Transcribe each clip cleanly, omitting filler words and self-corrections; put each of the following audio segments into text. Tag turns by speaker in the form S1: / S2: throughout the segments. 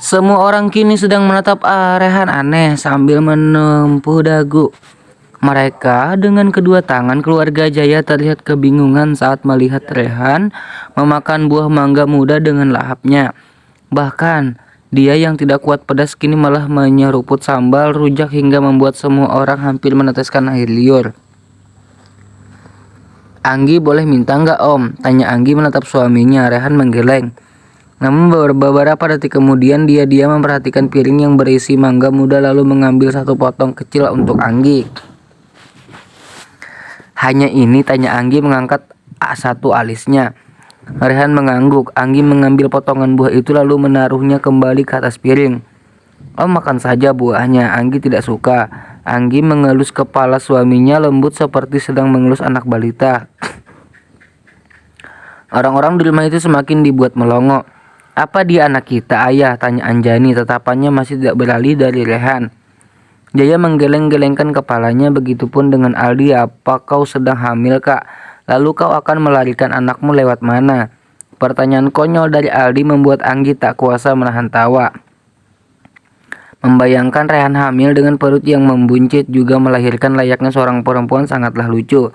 S1: Semua orang kini sedang menatap Rehan aneh sambil menempuh dagu. Mereka dengan kedua tangan keluarga Jaya terlihat kebingungan saat melihat Rehan memakan buah mangga muda dengan lahapnya. Bahkan dia yang tidak kuat pedas kini malah menyeruput sambal rujak hingga membuat semua orang hampir meneteskan air liur. "Anggi boleh minta nggak om?" tanya Anggi menatap suaminya. Rehan menggeleng. Namun beberapa detik kemudian dia diam memperhatikan piring yang berisi mangga muda lalu mengambil satu potong kecil untuk Anggi. "Hanya ini?" tanya Anggi mengangkat satu alisnya. Rehan mengangguk. Anggi mengambil potongan buah itu lalu menaruhnya kembali ke atas piring. "Om makan saja buahnya." Anggi tidak suka. Anggi mengelus kepala suaminya lembut seperti sedang mengelus anak balita. Orang-orang di rumah itu semakin dibuat melongo. "Apa dia anak kita, ayah?" tanya Anjani. Tatapannya masih tidak beralih dari Rehan. Jaya menggeleng-gelengkan kepalanya. "Begitupun dengan Aldi. Apa kau sedang hamil, Kak? Lalu kau akan melarikan anakmu lewat mana?" Pertanyaan konyol dari Aldi membuat Anggi tak kuasa menahan tawa. Membayangkan Rehan hamil dengan perut yang membuncit juga melahirkan layaknya seorang perempuan sangatlah lucu.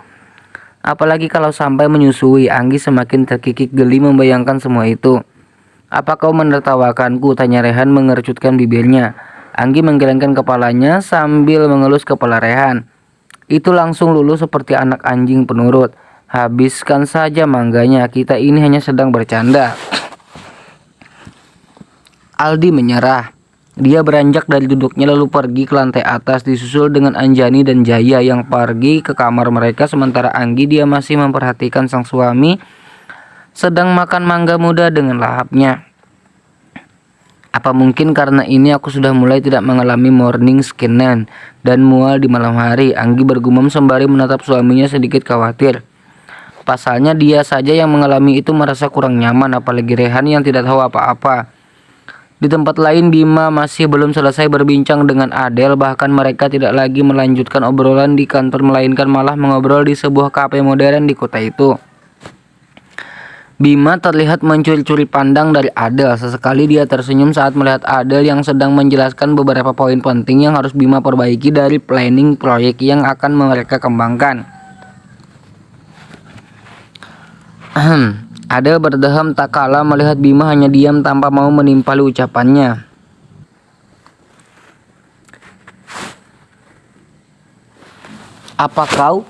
S1: Apalagi kalau sampai menyusui. Anggi semakin terkikik geli membayangkan semua itu. "Apa kau menertawakanku?" tanya Rehan mengercutkan bibirnya. Anggi menggelengkan kepalanya sambil mengelus kepala Rehan. Itu langsung luluh seperti anak anjing penurut. "Habiskan saja mangganya, kita ini hanya sedang bercanda." Aldi menyerah. Dia beranjak dari duduknya lalu pergi ke lantai atas disusul dengan Anjani dan Jaya yang pergi ke kamar mereka sementara Anggi dia masih memperhatikan sang suami sedang makan mangga muda dengan lahapnya. "Apa mungkin karena ini aku sudah mulai tidak mengalami morning sickness dan mual di malam hari?" Anggi bergumam sembari menatap suaminya sedikit khawatir. Pasalnya dia saja yang mengalami itu merasa kurang nyaman, apalagi Rehan yang tidak tahu apa-apa. Di tempat lain Bima masih belum selesai berbincang dengan Adel, bahkan mereka tidak lagi melanjutkan obrolan di kantor melainkan malah mengobrol di sebuah kafe modern di kota itu. Bima terlihat mencuri-curi pandang dari Adel. Sesekali dia tersenyum saat melihat Adel yang sedang menjelaskan beberapa poin penting yang harus Bima perbaiki dari planning proyek yang akan mereka kembangkan. Adel berdehem tak kalah melihat Bima hanya diam tanpa mau menimpali ucapannya. "Apa kau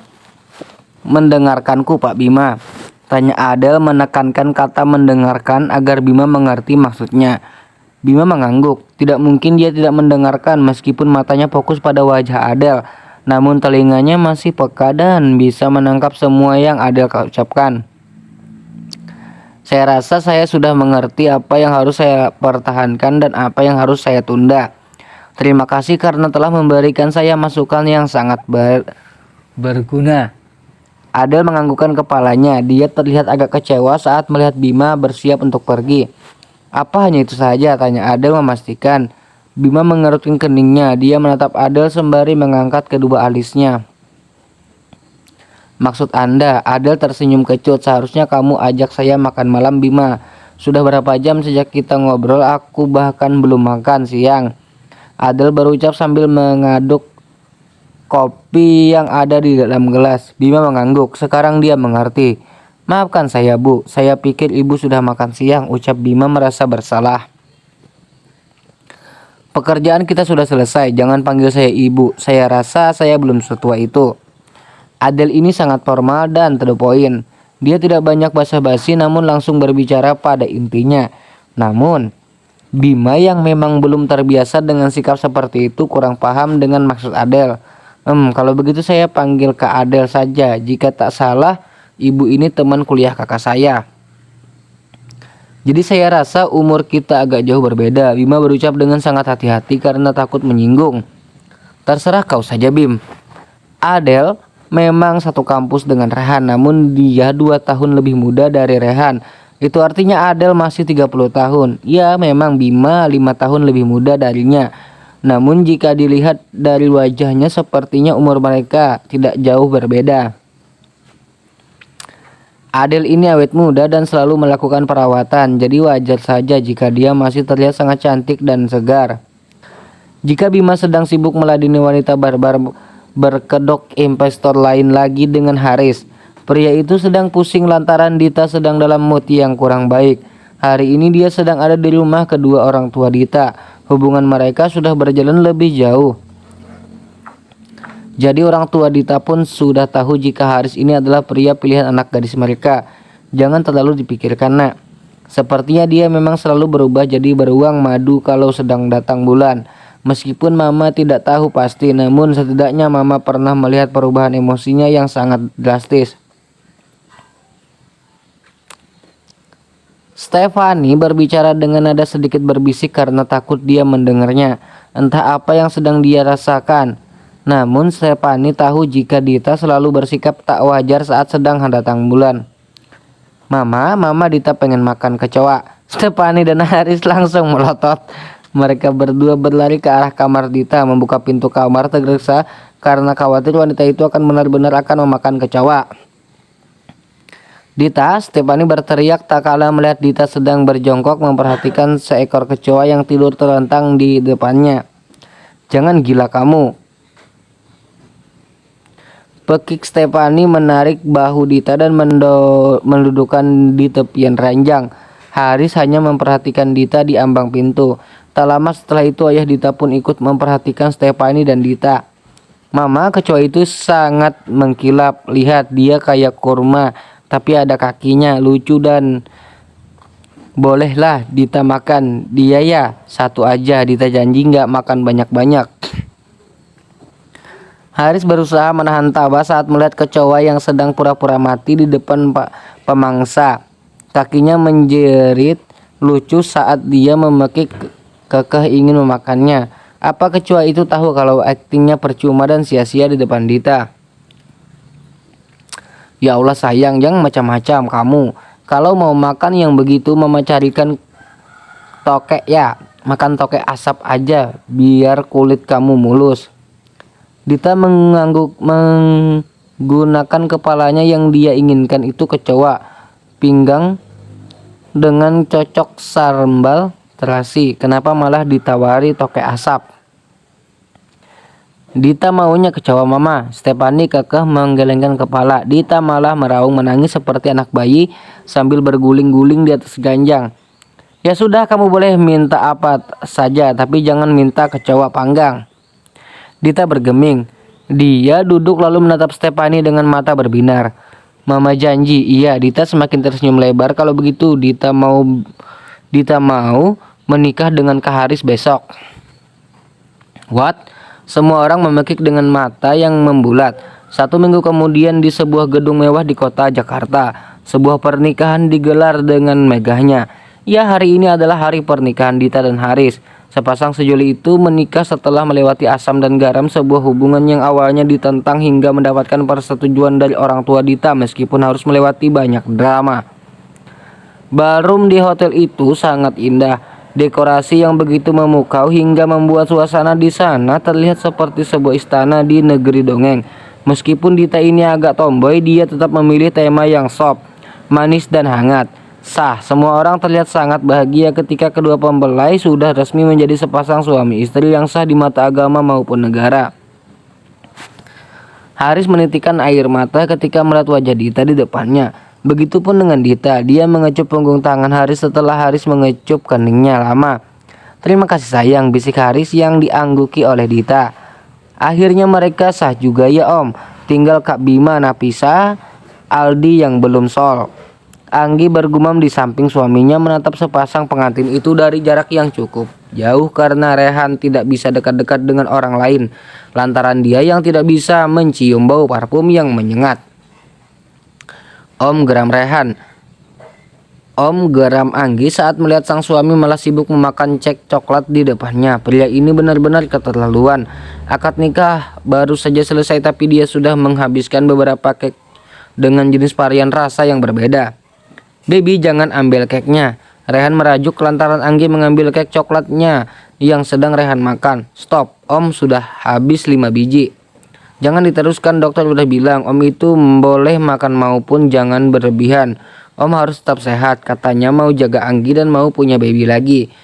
S1: mendengarkanku, Pak Bima?" tanya Adel menekankan kata mendengarkan agar Bima mengerti maksudnya. Bima mengangguk. Tidak mungkin dia tidak mendengarkan meskipun matanya fokus pada wajah Adel. Namun telinganya masih peka dan bisa menangkap semua yang Adel ucapkan. "Saya rasa saya sudah mengerti apa yang harus saya pertahankan dan apa yang harus saya tunda. Terima kasih karena telah memberikan saya masukan yang sangat berguna." Adel menganggukkan kepalanya. Dia terlihat agak kecewa saat melihat Bima bersiap untuk pergi. "Apa hanya itu saja?" tanya Adel memastikan. Bima mengerutkan keningnya. Dia menatap Adel sembari mengangkat kedua alisnya. "Maksud Anda?" Adel tersenyum kecut. "Seharusnya kamu ajak saya makan malam, Bima. Sudah berapa jam sejak kita ngobrol, aku bahkan belum makan siang." Adel berucap sambil mengaduk kopi yang ada di dalam gelas. Bima mengangguk. Sekarang dia mengerti. "Maafkan saya, Bu. Saya pikir ibu sudah makan siang," ucap Bima merasa bersalah. "Pekerjaan kita sudah selesai. Jangan panggil saya ibu. Saya rasa saya belum setua itu." Adel ini sangat formal dan to the point. Dia tidak banyak basa-basi namun langsung berbicara pada intinya. Namun Bima yang memang belum terbiasa dengan sikap seperti itu kurang paham dengan maksud Adel. Kalau begitu saya panggil Kak Adel saja. Jika tak salah ibu ini teman kuliah kakak saya. Jadi saya rasa umur kita agak jauh berbeda." Bima berucap dengan sangat hati-hati karena takut menyinggung. "Terserah kau saja, Bim." Adel memang satu kampus dengan Rehan, namun dia 2 tahun lebih muda dari Rehan. Itu artinya Adel masih 30 tahun. Ya memang Bima 5 tahun lebih muda darinya. Namun jika dilihat dari wajahnya sepertinya umur mereka tidak jauh berbeda. Adele ini awet muda dan selalu melakukan perawatan, jadi wajar saja jika dia masih terlihat sangat cantik dan segar. Jika Bima sedang sibuk meladeni wanita barbar, berkedok investor lain lagi dengan Haris. Pria itu sedang pusing lantaran Dita sedang dalam mood yang kurang baik. Hari ini dia sedang ada di rumah kedua orang tua Dita. Hubungan mereka sudah berjalan lebih jauh. Jadi orang tua Dita pun sudah tahu jika Haris ini adalah pria pilihan anak gadis mereka. Jangan terlalu dipikirkan, nak. Sepertinya dia memang selalu berubah jadi beruang madu kalau sedang datang bulan. Meskipun Mama tidak tahu pasti, namun setidaknya Mama pernah melihat perubahan emosinya yang sangat drastis. Stefani berbicara dengan nada sedikit berbisik karena takut dia mendengarnya. Entah apa yang sedang dia rasakan. Namun Stefani tahu jika Dita selalu bersikap tak wajar saat sedang datang bulan. Mama Dita pengen makan kecoa. Stefani dan Haris langsung melotot. Mereka berdua berlari ke arah kamar Dita, membuka pintu kamar tergesa karena khawatir wanita itu akan benar-benar akan memakan kecoa. Dita, Stefani berteriak tak kala melihat Dita sedang berjongkok memperhatikan seekor kecoa yang tidur terlentang di depannya. Jangan gila kamu. Pekik Stefani menarik bahu Dita dan mendudukkan di tepian ranjang. Haris hanya memperhatikan Dita di ambang pintu. Tak lama setelah itu ayah Dita pun ikut memperhatikan Stefani dan Dita. Mama, kecoa itu sangat mengkilap. Lihat, dia kayak kurma, tapi ada kakinya, lucu dan bolehlah Dita makan. Dia ya, satu aja. Dita janji nggak makan banyak-banyak. Haris berusaha menahan tawa saat melihat kecoa yang sedang pura-pura mati di depan pemangsa. Kakinya menjerit lucu saat dia memekik kekeh ingin memakannya. Apa kecoa itu tahu kalau aktingnya percuma dan sia-sia di depan Dita? Ya Allah sayang, jangan macam-macam kamu. Kalau mau makan yang begitu Mama carikan tokek ya. Makan tokek asap aja biar kulit kamu mulus. Dita menggunakan kepalanya yang dia inginkan itu kecoa pinggang dengan cocok sambal terasi. Kenapa malah ditawari tokek asap? Dita maunya kecoa Mama. Stefani kekeh menggelengkan kepala. Dita malah meraung menangis seperti anak bayi sambil berguling-guling di atas ganjang. Ya sudah, kamu boleh minta apa saja, tapi jangan minta kecoa panggang. Dita bergeming. Dia duduk lalu menatap Stefani dengan mata berbinar. Mama janji. Iya, Dita semakin tersenyum lebar. Kalau begitu Dita mau menikah dengan Kak Haris besok. What? Semua orang memekik dengan mata yang membulat. 1 minggu kemudian di sebuah gedung mewah di kota Jakarta, sebuah pernikahan digelar dengan megahnya. Ya, hari ini adalah hari pernikahan Dita dan Haris. Sepasang sejoli itu menikah setelah melewati asam dan garam sebuah hubungan yang awalnya ditentang hingga mendapatkan persetujuan dari orang tua Dita meskipun harus melewati banyak drama. Ballroom di hotel itu sangat indah. Dekorasi yang begitu memukau hingga membuat suasana di sana terlihat seperti sebuah istana di negeri dongeng. Meskipun Dita ini agak tomboy, dia tetap memilih tema yang soft, manis dan hangat. Sah, semua orang terlihat sangat bahagia ketika kedua pembelai sudah resmi menjadi sepasang suami istri yang sah di mata agama maupun negara. Haris menitikkan air mata ketika melihat wajah Dita di depannya. Begitupun dengan Dita, dia mengecup punggung tangan Haris setelah Haris mengecup keningnya lama. Terima kasih sayang, bisik Haris yang diangguki oleh Dita. Akhirnya mereka sah juga ya Om. Tinggal Kak Bima, Nafisa, Aldi yang belum sol. Anggi bergumam di samping suaminya menatap sepasang pengantin itu dari jarak yang cukup jauh karena Rehan tidak bisa dekat-dekat dengan orang lain lantaran dia yang tidak bisa mencium bau parfum yang menyengat. Om, geram Rehan. Om, geram Anggi saat melihat sang suami malah sibuk memakan cek coklat di depannya. Pria ini benar-benar keterlaluan. Akad nikah baru saja selesai tapi dia sudah menghabiskan beberapa kek dengan jenis varian rasa yang berbeda. Baby, jangan ambil keknya. Rehan merajuk lantaran Anggi mengambil kek coklatnya yang sedang Rehan makan. Stop, Om, sudah habis 5 biji. Jangan diteruskan, dokter udah bilang. Om itu boleh makan maupun jangan berlebihan. Om harus tetap sehat. Katanya mau jaga Anggi dan mau punya baby lagi.